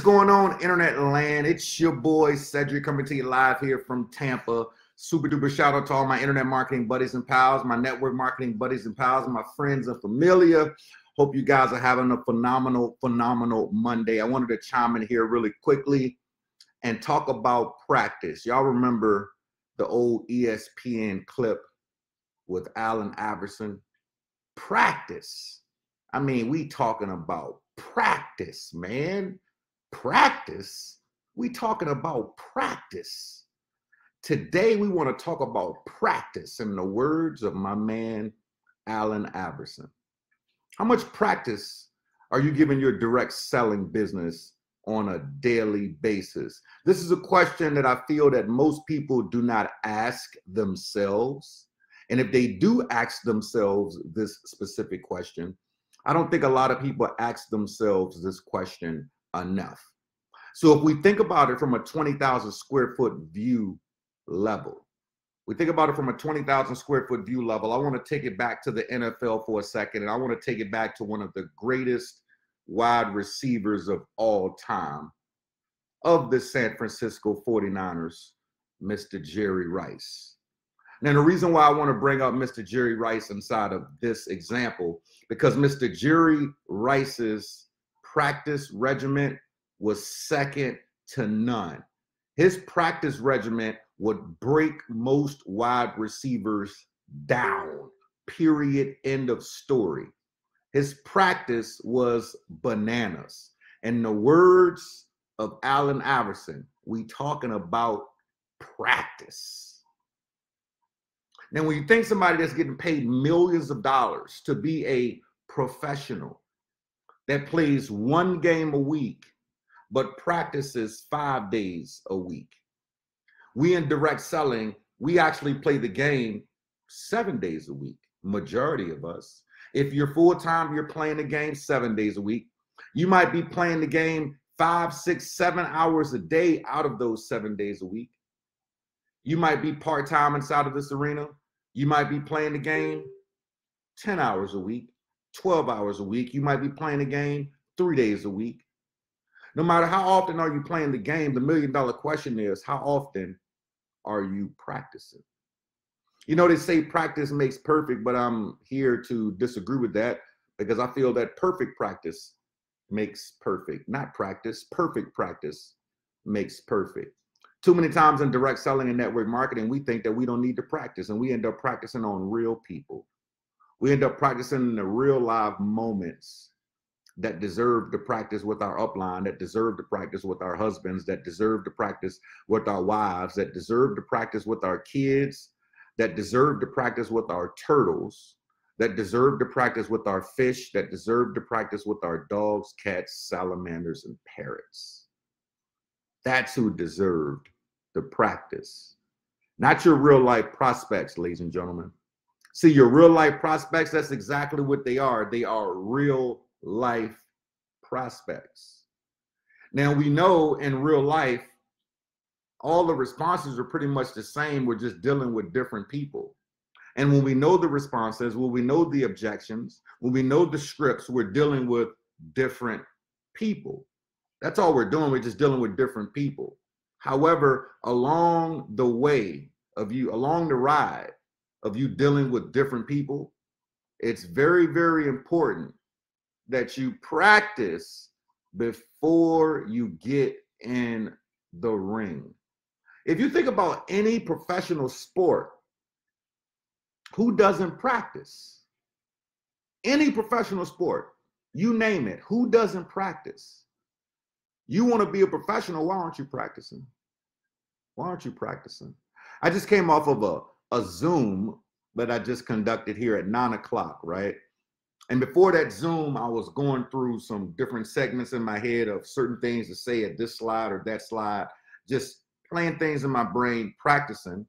going on, internet land? It's your boy Cedrick coming to you live here from Tampa. Super duper shout out to all my internet marketing buddies and pals, my network marketing buddies and pals, and my friends and familia. Hope you guys are having a phenomenal Monday. I wanted to chime in here really quickly and talk about practice. Y'all remember the old ESPN clip with Allen Iverson? Practice. I mean, we talking about practice, man. Practice. We talking about practice. Today, we want to talk about practice in the words of my man, Allen Iverson. How much practice are you giving your direct selling business on a daily basis? This is a question that I feel that most people do not ask themselves. And if they do ask themselves this specific question, I don't think a lot of people ask themselves this question enough. So if we think about it from a 20,000 square foot view level, I want to take it back to the NFL for a second, and I want to take it back to one of the greatest wide receivers of all time of the San Francisco 49ers, Mr. Jerry Rice. Now, the reason why I want to bring up Mr. Jerry Rice inside of this example, because Mr. Jerry Rice's practice regimen was second to none. His practice regimen would break most wide receivers down, period, end of story. His practice was bananas. In the words of Allen Iverson, we talking about practice. Now, when you think somebody that's getting paid millions of dollars to be a professional that plays one game a week, but practices 5 days a week. We in direct selling, we actually play the game 7 days a week, majority of us. If you're full-time, you're playing the game 7 days a week. You might be playing the game 5, 6, 7 hours a day out of those 7 days a week. You might be part-time inside of this arena. You might be playing the game 10 hours a week, 12 hours a week. You might be playing the game 3 days a week. No matter how often are you playing the game, the million-dollar question is, how often are you practicing? You know, they say practice makes perfect, but I'm here to disagree with that because I feel that perfect practice makes perfect. Not practice, perfect practice makes perfect. Too many times in direct selling and network marketing, we think that we don't need to practice, and we end up practicing on real people. We end up practicing in the real live moments that deserve to practice with our upline, that deserve to practice with our husbands, that deserve to practice with our wives, that deserve to practice with our kids, that deserve to practice with our turtles, that deserve to practice with our fish, that deserve to practice with our dogs, cats, salamanders, and parrots. That's who deserved the practice. Not your real life prospects, ladies and gentlemen. See, your real life prospects, that's exactly what they are. They are real life prospects. Now, we know in real life, all the responses are pretty much the same. We're just dealing with different people. And when we know the responses, when we know the objections, when we know the scripts, we're dealing with different people. That's all we're doing. We're just dealing with different people. However, along the way of you, along the ride of you dealing with different people, it's very, very important that you practice before you get in the ring. If you think about any professional sport, who doesn't practice? Any professional sport, you name it, who doesn't practice? You want to be a professional, why aren't you practicing? Why aren't you practicing? I just came off of a Zoom that I just conducted here at 9 o'clock, right? And before that Zoom, I was going through some different segments in my head of certain things to say at this slide or that slide, just playing things in my brain, practicing.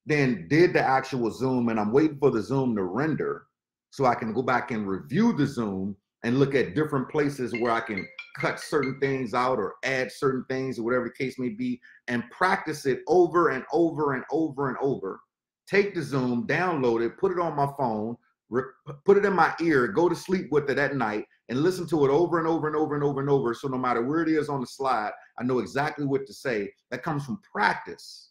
Then did the actual Zoom, and I'm waiting for the Zoom to render so I can go back and review the Zoom and look at different places where I can cut certain things out or add certain things or whatever the case may be, and practice it over and over and over and over. Take the Zoom, download it, put it on my phone, put it in my ear, go to sleep with it at night, and listen to it over and over and over and over and over. So no matter where it is on the slide, I know exactly what to say. That comes from practice.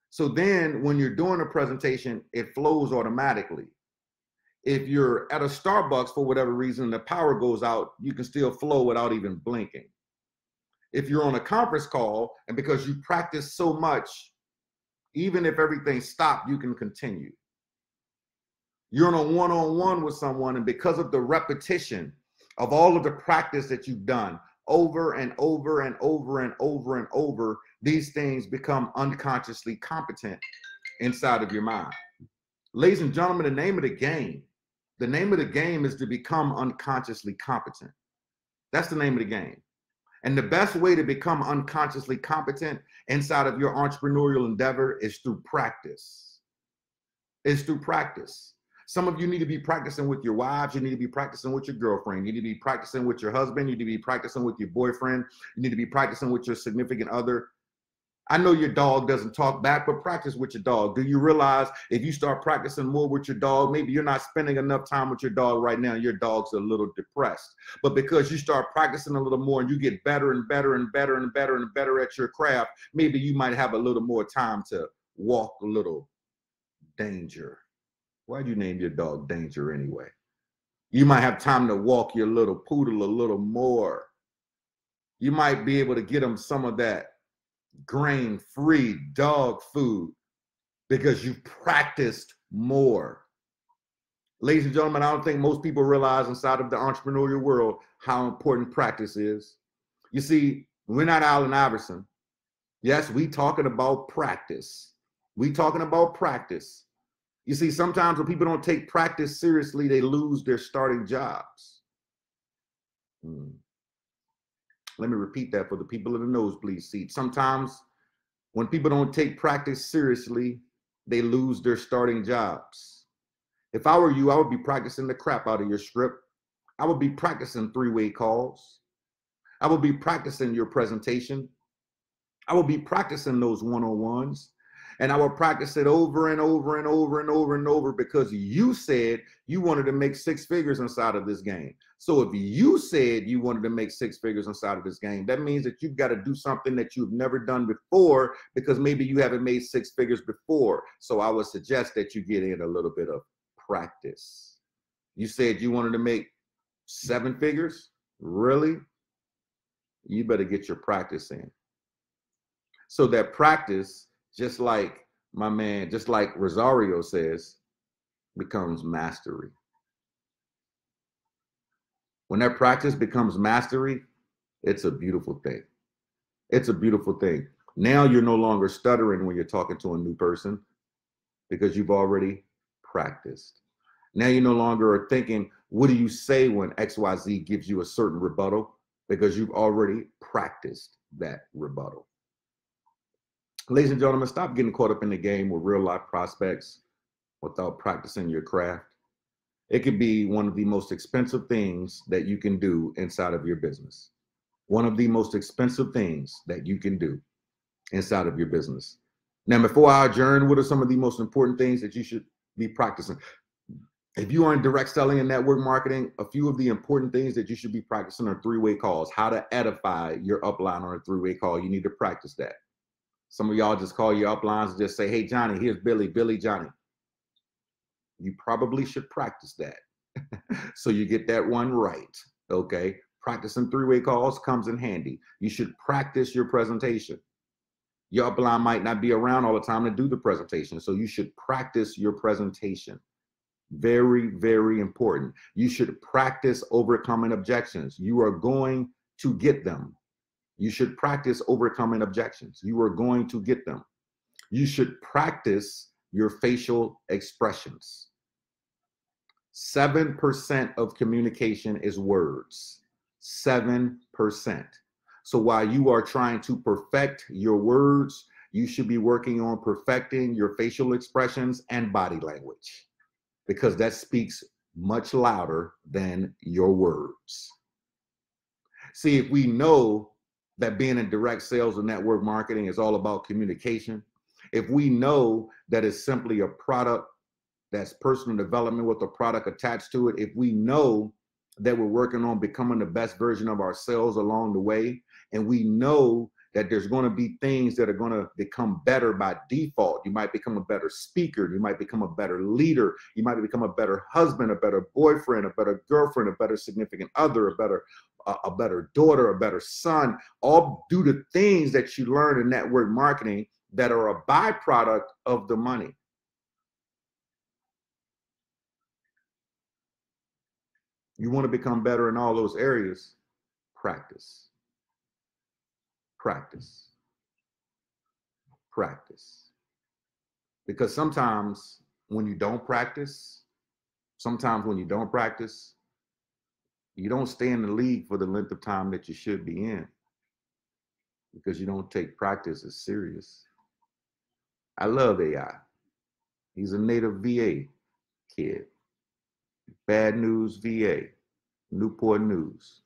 So then when you're doing a presentation, it flows automatically. If you're at a Starbucks for whatever reason, the power goes out, you can still flow without even blinking. If you're on a conference call, and because you practice so much, even if everything stopped, you can continue. You're on a one-on-one with someone, and because of the repetition of all of the practice that you've done over and over and over and over and over, these things become unconsciously competent inside of your mind. Ladies and gentlemen, the name of the game is to become unconsciously competent. That's the name of the game. And the best way to become unconsciously competent inside of your entrepreneurial endeavor is through practice. It's through practice. Some of you need to be practicing with your wives. You need to be practicing with your girlfriend. You need to be practicing with your husband. You need to be practicing with your boyfriend. You need to be practicing with your significant other. I know your dog doesn't talk back, but practice with your dog. Do you realize if you start practicing more with your dog, maybe you're not spending enough time with your dog right now, your dog's a little depressed. But because you start practicing a little more and you get better and better and better and better and better at your craft, maybe you might have a little more time to walk a little Danger. Why'd you name your dog Danger anyway? You might have time to walk your little poodle a little more. You might be able to get him some of that grain-free dog food because you practiced more. Ladies and gentlemen, I don't think most people realize inside of the entrepreneurial world how important practice is. You see, we're not Allen Iverson. Yes, we talking about practice. We talking about practice. You see, sometimes when people don't take practice seriously, they lose their starting jobs. Let me repeat that for the people in the nosebleed seat. Sometimes when people don't take practice seriously, they lose their starting jobs. If I were you, I would be practicing the crap out of your script. I would be practicing three-way calls. I would be practicing your presentation. I would be practicing those one-on-ones. And I will practice it over and over and over and over and over because you said you wanted to make six figures inside of this game. So if you said you wanted to make six figures inside of this game, that means that you've got to do something that you've never done before because maybe you haven't made six figures before. So I would suggest that you get in a little bit of practice. You said you wanted to make seven figures? Really? You better get your practice in. So that practice, just like my man, just like Rosario says, becomes mastery. When that practice becomes mastery, it's a beautiful thing. It's a beautiful thing. Now you're no longer stuttering when you're talking to a new person because you've already practiced. Now you no longer are thinking, what do you say when XYZ gives you a certain rebuttal? Because you've already practiced that rebuttal. Ladies and gentlemen, stop getting caught up in the game with real life prospects without practicing your craft. It could be one of the most expensive things that you can do inside of your business. One of the most expensive things that you can do inside of your business. Now, before I adjourn, what are some of the most important things that you should be practicing? If you are in direct selling and network marketing, a few of the important things that you should be practicing are three-way calls. How to edify your upline on a three-way call. You need to practice that. Some of y'all just call your uplines and just say, hey, Johnny, here's Billy, Billy, Johnny. You probably should practice that. So you get that one right, okay? Practicing three-way calls comes in handy. You should practice your presentation. Your upline might not be around all the time to do the presentation, so you should practice your presentation. Very, very important. You should practice overcoming objections. You are going to get them. You should practice overcoming objections. You are going to get them. You should practice your facial expressions. 7% of communication is words. 7%. So while you are trying to perfect your words, you should be working on perfecting your facial expressions and body language, because that speaks much louder than your words. See, if we know that being in direct sales or network marketing is all about communication, if we know that it's simply a product that's personal development with a product attached to it, if we know that we're working on becoming the best version of ourselves along the way. And we know that there's going to be things that are going to become better by default. You might become a better speaker. You might become a better leader. You might become a better husband, a better boyfriend, a better girlfriend, a better significant other, a better daughter, a better son, all due to things that you learn in network marketing that are a byproduct of the money. You want to become better in all those areas, practice. Practice. Practice. Because sometimes when you don't practice, you don't stay in the league for the length of time that you should be in, because you don't take practice as serious. I love AI. He's a native VA kid. Bad News VA, Newport News.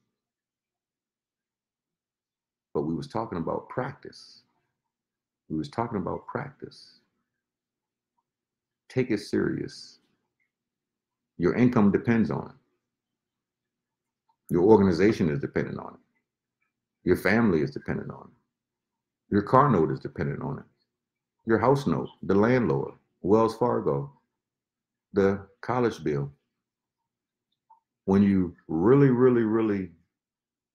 But we was talking about practice. We was talking about practice. Take it serious. Your income depends on it. Your organization is dependent on it. Your family is dependent on it. Your car note is dependent on it. Your house note, the landlord, Wells Fargo, the college bill. When you really, really, really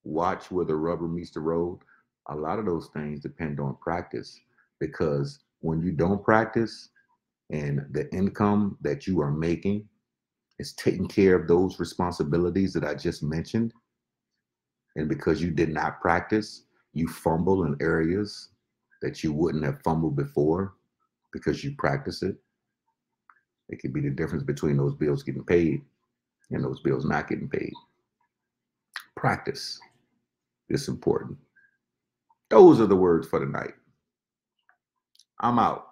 watch where the rubber meets the road, a lot of those things depend on practice, because when you don't practice and the income that you are making is taking care of those responsibilities that I just mentioned, and because you did not practice, you fumble in areas that you wouldn't have fumbled before because you practice it. It could be the difference between those bills getting paid and those bills not getting paid. Practice is important. Those are the words for tonight. I'm out.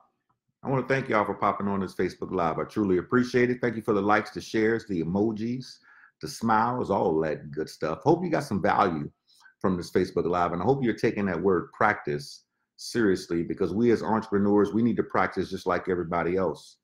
I want to thank y'all for popping on this Facebook Live. I truly appreciate it. Thank you for the likes, the shares, the emojis, the smiles, all that good stuff. Hope you got some value from this Facebook Live, and I hope you're taking that word practice seriously, because we as entrepreneurs, we need to practice just like everybody else.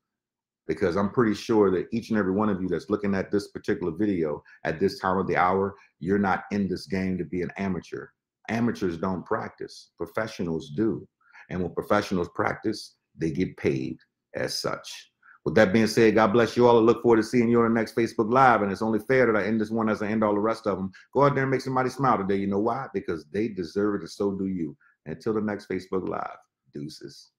Because I'm pretty sure that each and every one of you that's looking at this particular video at this time of the hour, you're not in this game to be an amateur. Amateurs don't practice. Professionals do. And when professionals practice, they get paid as such. With that being said, God bless you all. I look forward to seeing you on the next Facebook Live. And it's only fair that I end this one as I end all the rest of them. Go out there and make somebody smile today. You know why? Because they deserve it, and so do you. Until the next Facebook Live, deuces.